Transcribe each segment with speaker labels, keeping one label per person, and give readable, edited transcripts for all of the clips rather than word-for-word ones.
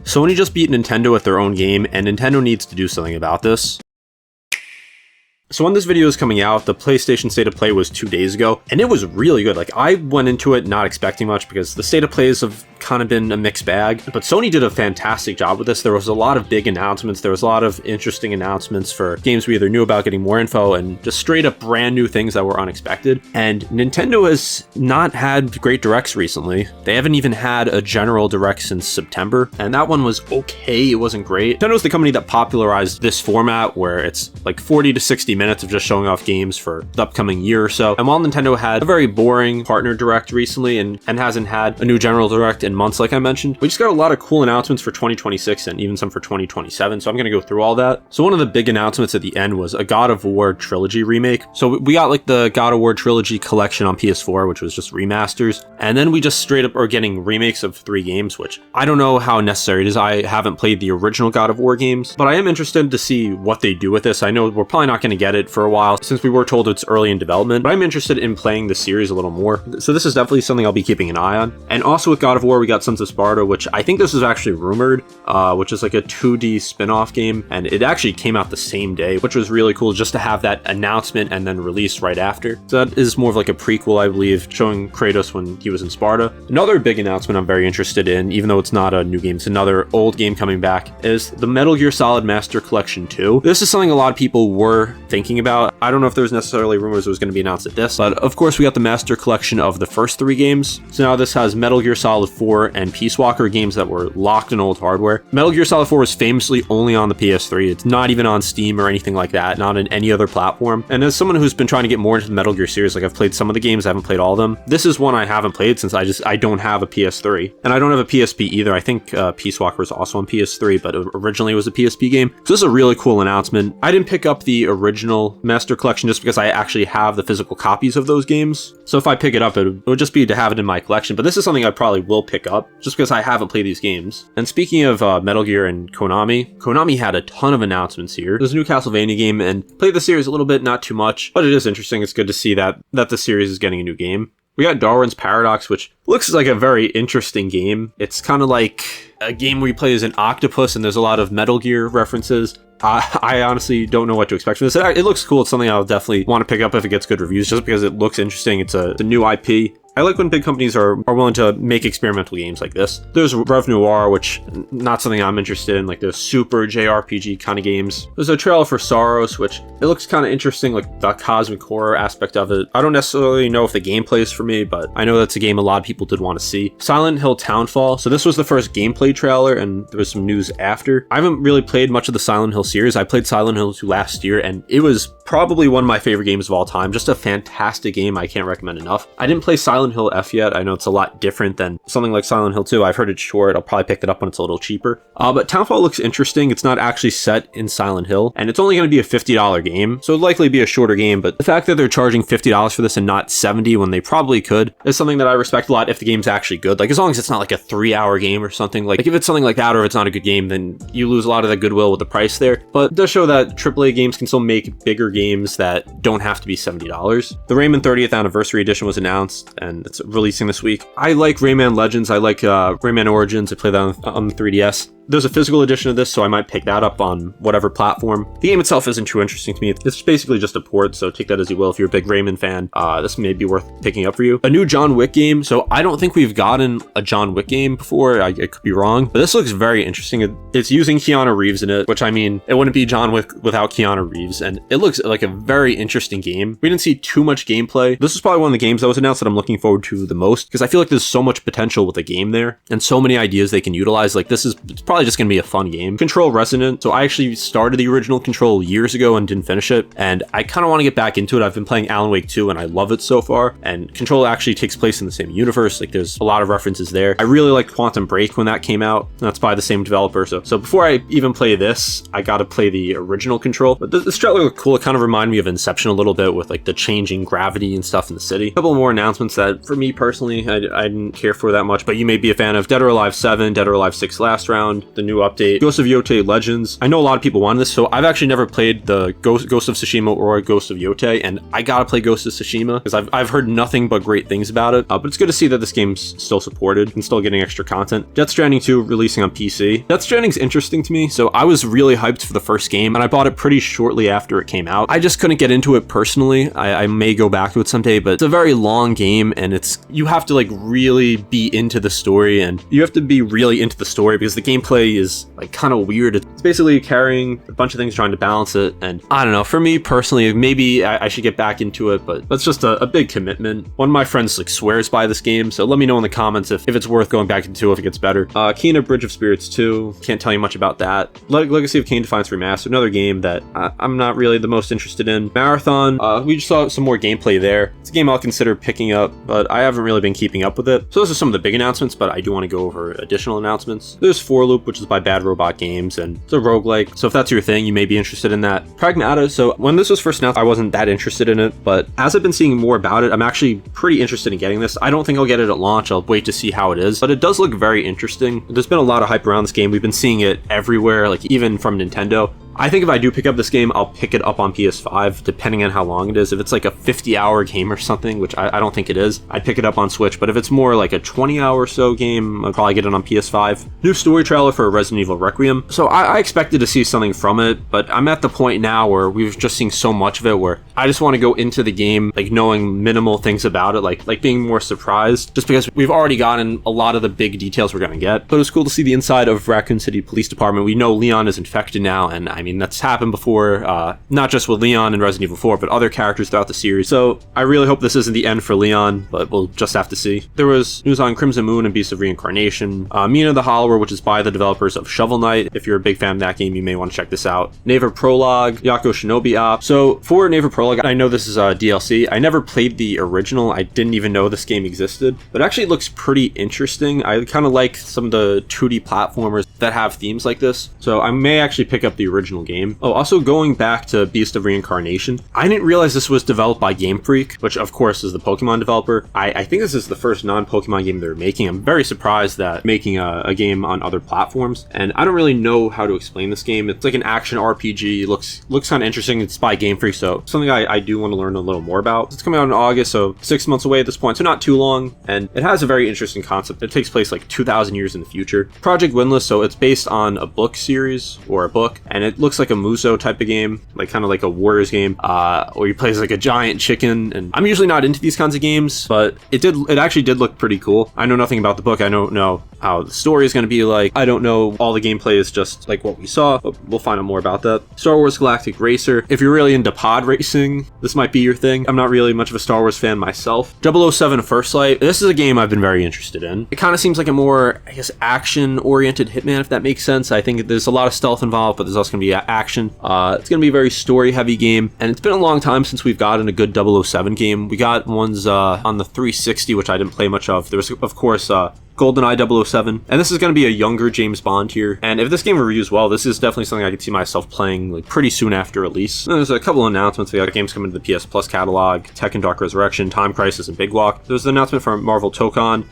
Speaker 1: Sony just beat Nintendo at their own game, and Nintendo needs to do something about this. So when this video is coming out, the PlayStation State of Play was 2 days ago, and it was really good. Like, I went into it not expecting much because the State of Plays have kind of been a mixed bag, but Sony did a fantastic job with this. There was a lot of big announcements. There was a lot of interesting announcements for games we either knew about, getting more info, and just straight up brand new things that were unexpected. And Nintendo has not had great directs recently. They haven't even had a general direct since September, and that one was okay. It wasn't great. Nintendo's the company that popularized this format where it's like 40 to 60 minutes of just showing off games for the upcoming year or so. And while Nintendo had a very boring partner direct recently and hasn't had a new general direct in months, like I mentioned, we just got a lot of cool announcements for 2026 and even some for 2027. So I'm going to go through all that. So one of the big announcements at the end was a God of War trilogy remake. So we got like the God of War trilogy collection on PS4, which was just remasters. And then we just straight up are getting remakes of 3 games, which I don't know how necessary it is. I haven't played the original God of War games, but I am interested to see what they do with this. I know we're probably not going to get it for a while since we were told it's early in development, but I'm interested in playing the series a little more. So this is definitely something I'll be keeping an eye on. And also with God of War, we got Sons of Sparta, which I think this was actually rumored, which is like a 2D spin-off game. And it actually came out the same day, which was really cool just to have that announcement and then release right after. So that is more of like a prequel, I believe, showing Kratos when he was in Sparta. Another big announcement I'm very interested in, even though it's not a new game, it's another old game coming back, is the Metal Gear Solid Master Collection 2. This is something a lot of people were thinking about. I don't know if there was necessarily rumors it was going to be announced at this, but of course we got the Master Collection of the first 3 games. So now this has Metal Gear Solid 4 and Peace Walker, games that were locked in old hardware. Metal Gear Solid 4 was famously only on the PS3. It's not even on Steam or anything like that, not on any other platform. And as someone who's been trying to get more into the Metal Gear series, like I've played some of the games, I haven't played all of them. This is one I haven't played since I don't have a PS3. And I don't have a PSP either. I think Peace Walker was also on PS3, but originally it was a PSP game. So this is a really cool announcement. I didn't pick up the original Master Collection just because I actually have the physical copies of those games. So if I pick it up, it would just be to have it in my collection. But this is something I probably will pick up just because I haven't played these games. And speaking of Metal Gear and Konami had a ton of announcements here. There's a new Castlevania game, and played the series a little bit, not too much, but it is interesting. It's good to see that the series is getting a new game. We got Darwin's Paradox, which looks like a very interesting game. It's kind of like a game where you play as an octopus, and there's a lot of Metal Gear references. I honestly don't know what to expect from this. It looks cool. It's something I'll definitely want to pick up if it gets good reviews, just because it looks interesting. It's a new IP. I like when big companies are willing to make experimental games like this. There's Rev Noir, which not something I'm interested in, like the super JRPG kind of games. There's a trailer for Soros, which it looks kind of interesting, like the cosmic horror aspect of it. I don't necessarily know if the gameplay is for me, but I know that's a game a lot of people did want to see. Silent Hill Townfall. So this was the first gameplay trailer, and there was some news after. I haven't really played much of the Silent Hill series. I played Silent Hill 2 last year, and it was probably one of my favorite games of all time. Just a fantastic game I can't recommend enough. I didn't play Silent Hill F yet. I know it's a lot different than something like Silent Hill 2. I've heard it's short. I'll probably pick it up when it's a little cheaper. But Townfall looks interesting. It's not actually set in Silent Hill, and it's only going to be a $50 game, so it'll likely be a shorter game, but the fact that they're charging $50 for this and not $70 when they probably could is something that I respect a lot if the game's actually good. Like, as long as it's not like a 3-hour game or something. Like if it's something like that, or if it's not a good game, then you lose a lot of the goodwill with the price there. But it does show that AAA games can still make bigger games that don't have to be $70. The Rayman 30th Anniversary Edition was announced, and it's releasing this week. I like Rayman Legends. I like Rayman Origins. I play that on the 3DS. There's a physical edition of this, so I might pick that up on whatever platform. The game itself isn't too interesting to me. It's basically just a port, so take that as you will. If you're a big Rayman fan, this may be worth picking up for you. A new John Wick game. So I don't think we've gotten a John Wick game before. I could be wrong, but this looks very interesting. It's using Keanu Reeves in it, which, I mean, it wouldn't be John Wick without Keanu Reeves, and it looks like a very interesting game. We didn't see too much gameplay. This is probably one of the games that was announced that I'm looking forward to the most, because I feel like there's so much potential with the game there, and so many ideas they can utilize. Like, it's probably just going to be a fun game. Control Resonant. So I actually started the original Control years ago and didn't finish it, and I kind of want to get back into it. I've been playing Alan Wake 2 and I love it so far, and Control actually takes place in the same universe. Like, there's a lot of references there. I really liked Quantum Break when that came out. That's by the same developer. So before I even play this, I got to play the original Control. But this trailer looked cool. It kind of reminded me of Inception a little bit, with like the changing gravity and stuff in the city. A couple more announcements that for me personally, I didn't care for that much, but you may be a fan of. Dead or Alive 7, Dead or Alive 6 Last Round, the new update, Ghost of Yotei Legends. I know a lot of people want this, so I've actually never played the Ghost of Tsushima or Ghost of Yotei, and I gotta play Ghost of Tsushima because I've heard nothing but great things about it. But it's good to see that this game's still supported and still getting extra content. Death Stranding 2 releasing on PC. Death Stranding's interesting to me, so I was really hyped for the first game, and I bought it pretty shortly after it came out. I just couldn't get into it personally. I may go back to it someday, but it's a very long game, and you have to like really be into the story, and you have to be really into the story because the gameplay is like kind of weird. It's basically carrying a bunch of things, trying to balance it, and I don't know, for me personally, maybe I should get back into it, but that's just a big commitment. One of my friends like swears by this game, so let me know in the comments if it's worth going back into, if it gets better. Kena Bridge of Spirits 2, can't tell you much about that. Legacy of Kain Defiance Remastered, another game that I'm not really the most interested in. Marathon, we just saw some more gameplay there. It's a game I'll consider picking up, but I haven't really been keeping up with it. So those are some of the big announcements, but I do want to go over additional announcements. There's 4 Loop, which is by Bad Robot Games, and it's a roguelike, so if that's your thing, you may be interested in that. Pragmata, so when this was first announced, I wasn't that interested in it, but as I've been seeing more about it, I'm actually pretty interested in getting this. I don't think I'll get it at launch, I'll wait to see how it is, but it does look very interesting. There's been a lot of hype around this game. We've been seeing it everywhere, like even from Nintendo. I think if I do pick up this game, I'll pick it up on PS5, depending on how long it is. If it's like a 50-hour game or something, which I don't think it is, I'd pick it up on Switch. But if it's more like a 20-hour or so game, I'd probably get it on PS5. New story trailer for Resident Evil Requiem. So I expected to see something from it, but I'm at the point now where we've just seen so much of it where I just want to go into the game like knowing minimal things about it, like being more surprised, just because we've already gotten a lot of the big details we're going to get. But it was cool to see the inside of Raccoon City Police Department. We know Leon is infected now, and I mean, that's happened before, not just with Leon in Resident Evil 4, but other characters throughout the series. So I really hope this isn't the end for Leon, but we'll just have to see. There was news on Crimson Moon and Beast of Reincarnation, Mina the Hollower, which is by the developers of Shovel Knight. If you're a big fan of that game, you may want to check this out. Naver Prologue, Yako Shinobi Op. So for Naver Prologue, I know this is a DLC. I never played the original. I didn't even know this game existed, but actually it looks pretty interesting. I kind of like some of the 2D platformers that have themes like this, so I may actually pick up the original game. Oh, also going back to Beast of Reincarnation, I didn't realize this was developed by Game Freak, which of course is the Pokemon developer. I think this is the first non-Pokemon game they're making. I'm very surprised that making a game on other platforms, and I don't really know how to explain this game. It's like an action RPG, looks kind of interesting. It's by Game Freak, so something I do want to learn a little more about. It's coming out in August, so 6 months away at this point, so not too long, and it has a very interesting concept. It takes place like 2,000 years in the future. Project Windless, so it's based on a book series, or a book, and it looks like a Muso type of game, like kind of like a Warriors game, where you play as like a giant chicken. And I'm usually not into these kinds of games, but it actually did look pretty cool. I know nothing about the book. I don't know how the story is going to be like. I don't know, all the gameplay is just like what we saw, but we'll find out more about that. Star Wars Galactic Racer. If you're really into pod racing, this might be your thing. I'm not really much of a Star Wars fan myself. 007 First Light. This is a game I've been very interested in. It kind of seems like a more, I guess, action-oriented Hitman, if that makes sense. I think there's a lot of stealth involved, but there's also going to be action. It's going to be a very story-heavy game, and it's been a long time since we've gotten a good 007 game. We got ones on the 360, which I didn't play much of. There was, of course, GoldenEye 007, and this is going to be a younger James Bond here, and if this game reviews well, this is definitely something I could see myself playing like pretty soon after release. And there's a couple of announcements. We got games coming to the PS Plus catalog, Tekken Dark Resurrection, Time Crisis, and Big Walk. There's an announcement from Marvel Tokon,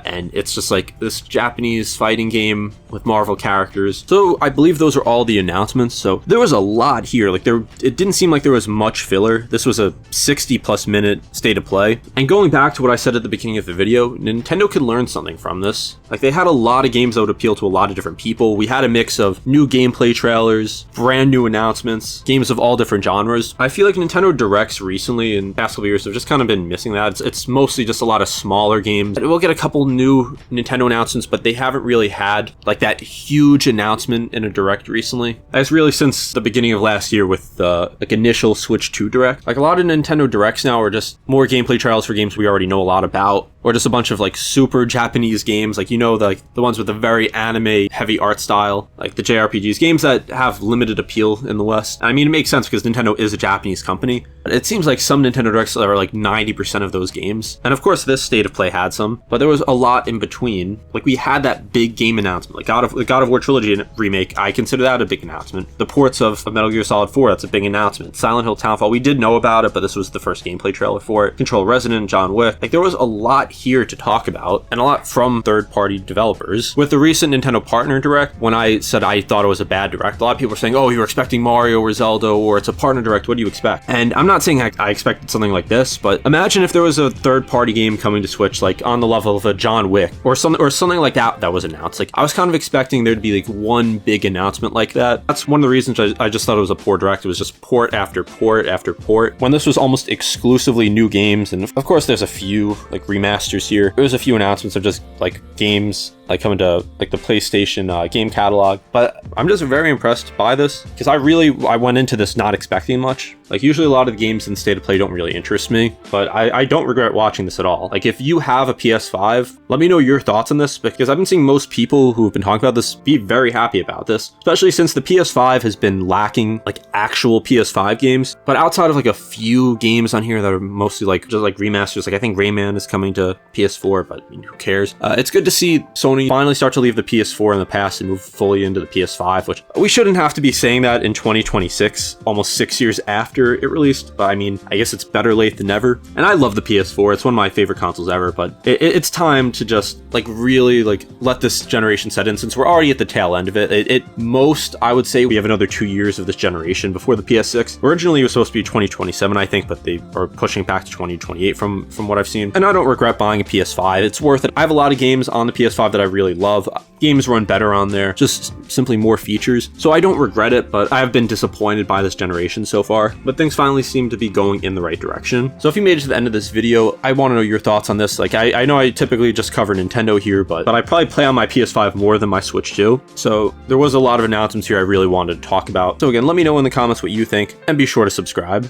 Speaker 1: and it's just like this Japanese fighting game with Marvel characters. So I believe those are all the announcements, so there was a lot here. Like it didn't seem like there was much filler. This was a 60+ minute state of play. And going back to what I said at the beginning of the video, Nintendo could learn something from this. Like, they had a lot of games that would appeal to a lot of different people. We had a mix of new gameplay trailers, brand new announcements, games of all different genres. I feel like Nintendo Directs recently in the past couple years have just kind of been missing that. It's mostly just a lot of smaller games. We'll get a couple new Nintendo announcements, but they haven't really had like that huge announcement in a Direct recently. That's really since the beginning of last year with the like initial Switch 2 Direct. Like, a lot of Nintendo Directs now are just more gameplay trailers for games we already know a lot about, or just a bunch of like super Japanese games, like, you know, the ones with a very anime heavy art style, like the JRPGs, games that have limited appeal in the West. I mean, it makes sense because Nintendo is a Japanese company, but it seems like some Nintendo Directs are like 90% of those games. And of course this State of Play had some, but there was a lot in between. Like, we had that big game announcement, like the God of War Trilogy remake. I consider that a big announcement. The ports of Metal Gear Solid 4, that's a big announcement. Silent Hill Townfall, we did know about it, but this was the first gameplay trailer for it. Control Resident, John Wick. Like, there was a lot lot here to talk about, and a lot from third-party developers. With the recent Nintendo Partner Direct, when I said I thought it was a bad Direct, a lot of people were saying, oh, you're expecting Mario or Zelda, or it's a Partner Direct, what do you expect? And I'm not saying I expected something like this, but imagine if there was a third-party game coming to Switch, like on the level of a John Wick, or something like that was announced. Like, I was kind of expecting there to be like one big announcement like that. That's one of the reasons I just thought it was a poor Direct. It was just port after port after port, when this was almost exclusively new games. And of course there's a few like remasters here. There was a few announcements of just like games like coming to like the PlayStation game catalog, but I'm just very impressed by this, because I went into this not expecting much. Like, usually a lot of the games in State of Play don't really interest me, but I don't regret watching this at all. Like, if you have a PS5, let me know your thoughts on this, because I've been seeing most people who have been talking about this be very happy about this, especially since the PS5 has been lacking like actual PS5 games. But outside of like a few games on here that are mostly like just like remasters, like I think Rayman is coming to PS4, but I mean, who cares? It's good to see Sony finally start to leave the PS4 in the past and move fully into the PS5, which we shouldn't have to be saying that in 2026, almost 6 years after it released, but I mean, I guess it's better late than never. And I love the PS4, it's one of my favorite consoles ever, but it's time to just like really like let this generation set in, since we're already at the tail end of it. Most, I would say we have another 2 years of this generation before the PS6. Originally it was supposed to be 2027, I think, but they are pushing back to 2028 from what I've seen. And I don't regret buying a PS5, it's worth it. I have a lot of games on the PS5 that I really love. Games run better on there, just simply more features. So I don't regret it, but I have been disappointed by this generation so far. But things finally seem to be going in the right direction. So if you made it to the end of this video, I want to know your thoughts on this. Like, I know I typically just cover Nintendo here, but I probably play on my PS5 more than my Switch too. So there was a lot of announcements here I really wanted to talk about. So again, let me know in the comments what you think, and be sure to subscribe.